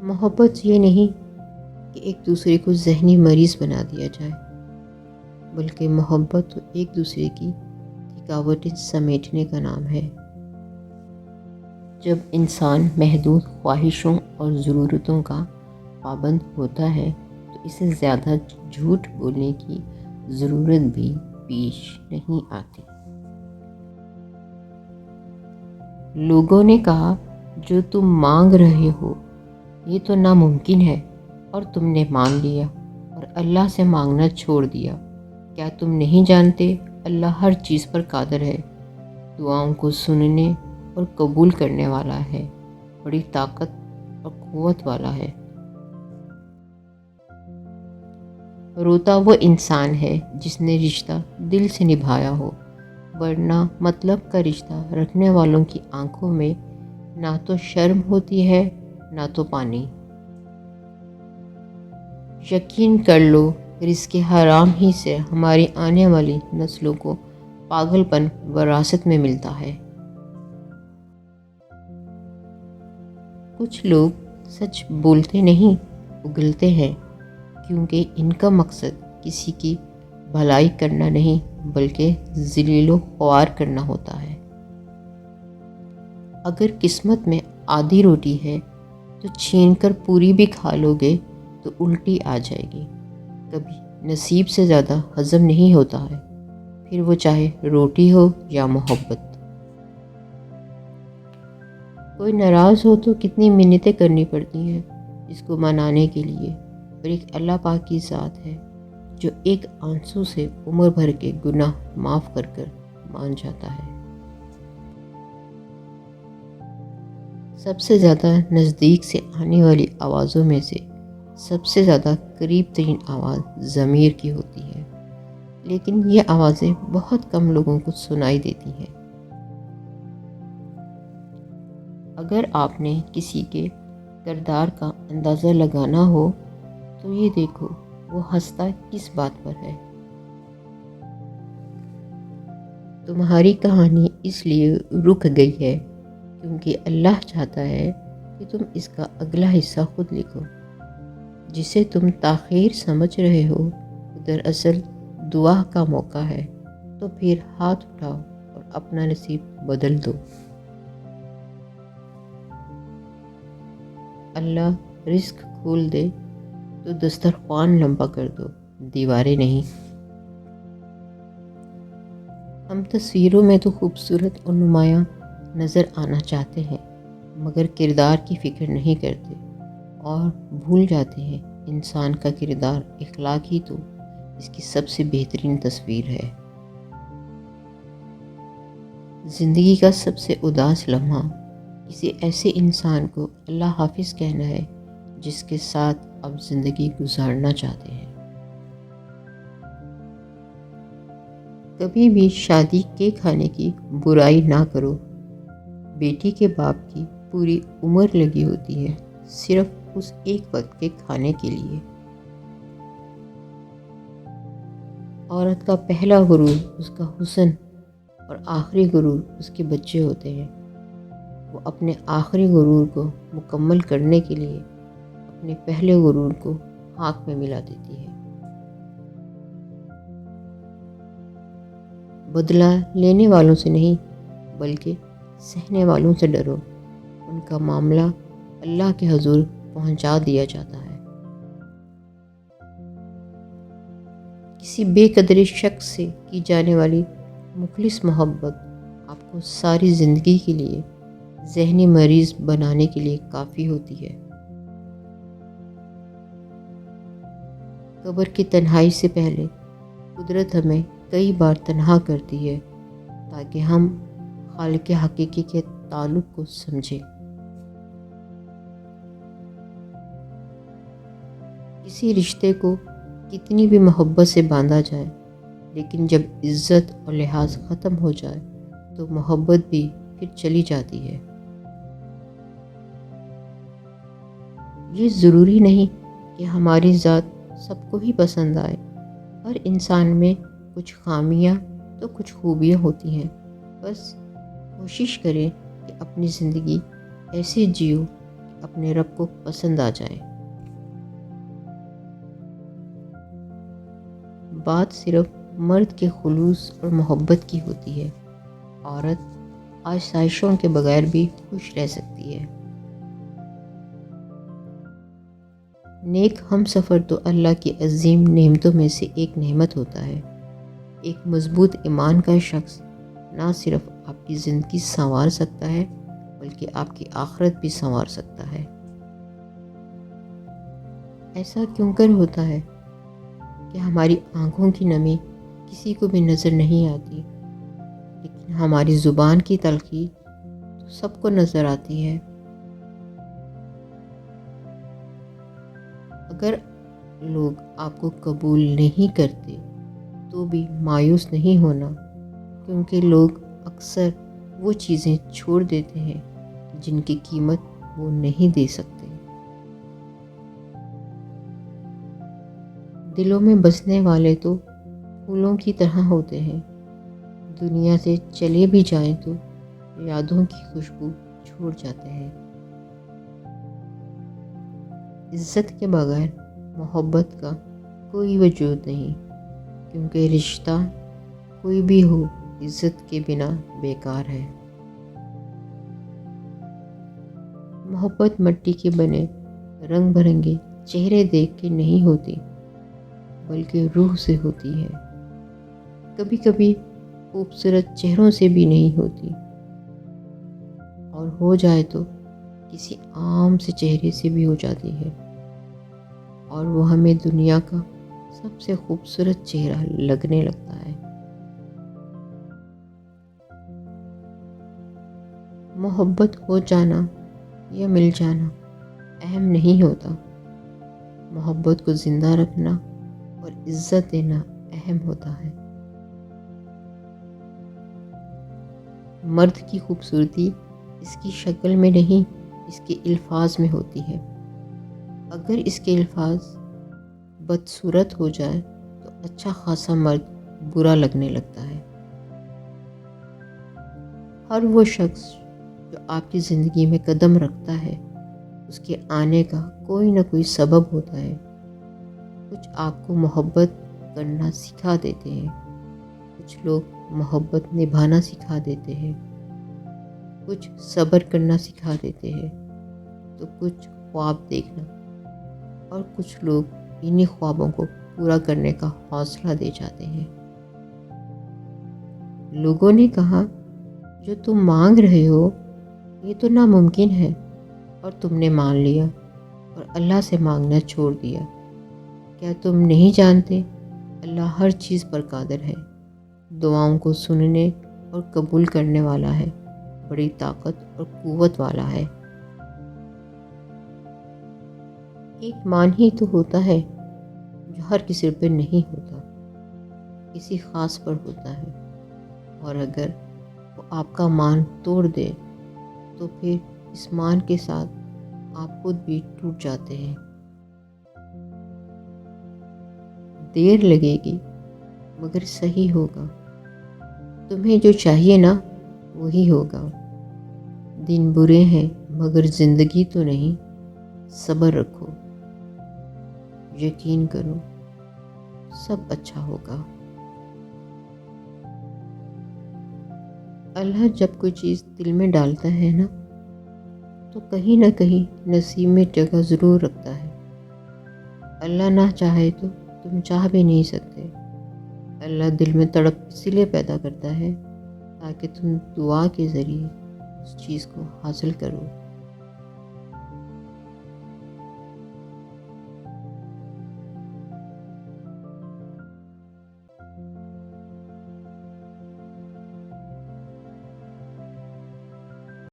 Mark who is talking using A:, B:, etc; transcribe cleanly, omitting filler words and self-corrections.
A: محبت یہ نہیں کہ ایک دوسرے کو ذہنی مریض بنا دیا جائے، بلکہ محبت تو ایک دوسرے کی تھکاوٹیں سمیٹنے کا نام ہے۔ جب انسان محدود خواہشوں اور ضرورتوں کا پابند ہوتا ہے تو اسے زیادہ جھوٹ بولنے کی ضرورت بھی پیش نہیں آتی۔ لوگوں نے کہا، جو تم مانگ رہے ہو یہ تو ناممکن ہے، اور تم نے مانگ لیا اور اللہ سے مانگنا چھوڑ دیا۔ کیا تم نہیں جانتے اللہ ہر چیز پر قادر ہے، دعاؤں کو سننے اور قبول کرنے والا ہے، بڑی طاقت اور قوت والا ہے۔ روتا وہ انسان ہے جس نے رشتہ دل سے نبھایا ہو، ورنہ مطلب کا رشتہ رکھنے والوں کی آنکھوں میں نہ تو شرم ہوتی ہے نہ تو پانی۔ یقین کر لو، رزق حرام ہی سے ہماری آنے والی نسلوں کو پاگل پن وراثت میں ملتا ہے۔ کچھ لوگ سچ بولتے نہیں، اگلتے ہیں، کیونکہ ان کا مقصد کسی کی بھلائی کرنا نہیں بلکہ ذلیل و خوار کرنا ہوتا ہے۔ اگر قسمت میں آدھی روٹی ہے تو چھین کر پوری بھی کھا لو گے تو الٹی آ جائے گی۔ کبھی نصیب سے زیادہ ہضم نہیں ہوتا ہے، پھر وہ چاہے روٹی ہو یا محبت۔ کوئی ناراض ہو تو کتنی منتیں کرنی پڑتی ہیں اس کو منانے کے لیے، اور ایک اللہ پاک کی ذات ہے جو ایک آنسو سے عمر بھر کے گناہ معاف کر کر مان جاتا ہے۔ سب سے زیادہ نزدیک سے آنے والی آوازوں میں سے سب سے زیادہ قریب ترین آواز ضمیر کی ہوتی ہے، لیکن یہ آوازیں بہت کم لوگوں کو سنائی دیتی ہیں۔ اگر آپ نے کسی کے کردار کا اندازہ لگانا ہو تو یہ دیکھو وہ ہنستا کس بات پر ہے۔ تمہاری کہانی اس لیے رک گئی ہے کیونکہ اللہ چاہتا ہے کہ تم اس کا اگلا حصہ خود لکھو۔ جسے تم تاخیر سمجھ رہے ہو دراصل دعا کا موقع ہے، تو پھر ہاتھ اٹھاؤ اور اپنا نصیب بدل دو۔ اللہ رزق کھول دے تو دسترخوان لمبا کر دو، دیواریں نہیں۔ ہم تصویروں میں تو خوبصورت اور نمایاں نظر آنا چاہتے ہیں، مگر کردار کی فکر نہیں کرتے اور بھول جاتے ہیں انسان کا کردار اخلاق ہی تو اس کی سب سے بہترین تصویر ہے۔ زندگی کا سب سے اداس لمحہ کسی ایسے انسان کو اللہ حافظ کہنا ہے جس کے ساتھ آپ زندگی گزارنا چاہتے ہیں۔ کبھی بھی شادی کے کھانے کی برائی نہ کرو۔ بیٹی کے باپ کی پوری عمر لگی ہوتی ہے صرف اس ایک وقت کے کھانے کے لیے۔ عورت کا پہلا غرور اس کا حسن اور آخری غرور اس کے بچے ہوتے ہیں۔ وہ اپنے آخری غرور کو مکمل کرنے کے لیے اپنے پہلے غرور کو خاک میں ملا دیتی ہے۔ بدلہ لینے والوں سے نہیں بلکہ سہنے والوں سے ڈرو، ان کا معاملہ اللہ کے حضور پہنچا دیا جاتا ہے۔ کسی بے قدر شخص سے کی جانے والی مخلص محبت آپ کو ساری زندگی کے لیے ذہنی مریض بنانے کے لیے کافی ہوتی ہے۔ قبر کی تنہائی سے پہلے قدرت ہمیں کئی بار تنہا کرتی ہے تاکہ ہم خالق حقیقی کے تعلق کو سمجھیں۔ کسی رشتے کو کتنی بھی محبت سے باندھا جائے، لیکن جب عزت اور لحاظ ختم ہو جائے تو محبت بھی پھر چلی جاتی ہے۔ یہ ضروری نہیں کہ ہماری ذات سب کو ہی پسند آئے۔ ہر انسان میں کچھ خامیاں تو کچھ خوبیاں ہوتی ہیں۔ بس کوشش کریں کہ اپنی زندگی ایسے جیو کہ اپنے رب کو پسند آ جائیں۔ بات صرف مرد کے خلوص اور محبت کی ہوتی ہے۔ عورت آسائشوں کے بغیر بھی خوش رہ سکتی ہے۔ نیک ہم سفر تو اللہ کی عظیم نعمتوں میں سے ایک نعمت ہوتا ہے۔ ایک مضبوط ایمان کا شخص نہ صرف آپ کی زندگی سنوار سکتا ہے بلکہ آپ کی آخرت بھی سنوار سکتا ہے۔ ایسا کیوں کر ہوتا ہے کہ ہماری آنکھوں کی نمی کسی کو بھی نظر نہیں آتی، لیکن ہماری زبان کی تلخی تو سب کو نظر آتی ہے۔ اگر لوگ آپ کو قبول نہیں کرتے تو بھی مایوس نہیں ہونا، کیونکہ لوگ اکثر وہ چیزیں چھوڑ دیتے ہیں جن کی قیمت وہ نہیں دے سکتے۔ دلوں میں بسنے والے تو پھولوں کی طرح ہوتے ہیں، دنیا سے چلے بھی جائیں تو یادوں کی خوشبو چھوڑ جاتے ہیں۔ عزت کے بغیر محبت کا کوئی وجود نہیں، کیونکہ رشتہ کوئی بھی ہو عزت کے بنا بیکار ہے۔ محبت مٹی کے بنے رنگ برنگے چہرے دیکھ کے نہیں ہوتی، بلکہ روح سے ہوتی ہے۔ کبھی کبھی خوبصورت چہروں سے بھی نہیں ہوتی، اور ہو جائے تو کسی عام سے چہرے سے بھی ہو جاتی ہے، اور وہ ہمیں دنیا کا سب سے خوبصورت چہرہ لگنے لگتا ہے۔ محبت ہو جانا یا مل جانا اہم نہیں ہوتا، محبت کو زندہ رکھنا اور عزت دینا اہم ہوتا ہے۔ مرد کی خوبصورتی اس کی شکل میں نہیں، اس کے الفاظ میں ہوتی ہے۔ اگر اس کے الفاظ بدصورت ہو جائے تو اچھا خاصا مرد برا لگنے لگتا ہے۔ ہر وہ شخص جو آپ کی زندگی میں قدم رکھتا ہے، اس کے آنے کا کوئی نہ کوئی سبب ہوتا ہے۔ کچھ آپ کو محبت کرنا سکھا دیتے ہیں، کچھ لوگ محبت نبھانا سکھا دیتے ہیں، کچھ صبر کرنا سکھا دیتے ہیں، تو کچھ خواب دیکھنا، اور کچھ لوگ انہی خوابوں کو پورا کرنے کا حوصلہ دے جاتے ہیں۔ لوگوں نے کہا، جو تم مانگ رہے ہو یہ تو ناممکن ہے، اور تم نے مان لیا اور اللہ سے مانگنا چھوڑ دیا۔ کیا تم نہیں جانتے اللہ ہر چیز پر قادر ہے، دعاؤں کو سننے اور قبول کرنے والا ہے، بڑی طاقت اور قوت والا ہے۔ ایک مان ہی تو ہوتا ہے جو ہر کسی پر نہیں ہوتا، کسی خاص پر ہوتا ہے، اور اگر وہ آپ کا مان توڑ دے تو پھر اس مان کے ساتھ آپ خود بھی ٹوٹ جاتے ہیں۔ دیر لگے گی مگر صحیح ہوگا، تمہیں جو چاہیے نا وہی ہوگا۔ دن برے ہیں مگر زندگی تو نہیں، صبر رکھو، یقین کرو، سب اچھا ہوگا۔ اللہ جب کوئی چیز دل میں ڈالتا ہے نا تو کہیں نہ کہیں نصیب میں جگہ ضرور رکھتا ہے۔ اللہ نہ چاہے تو تم چاہ بھی نہیں سکتے۔ اللہ دل میں تڑپ اسی لیے پیدا کرتا ہے تاکہ تم دعا کے ذریعے اس چیز کو حاصل کرو۔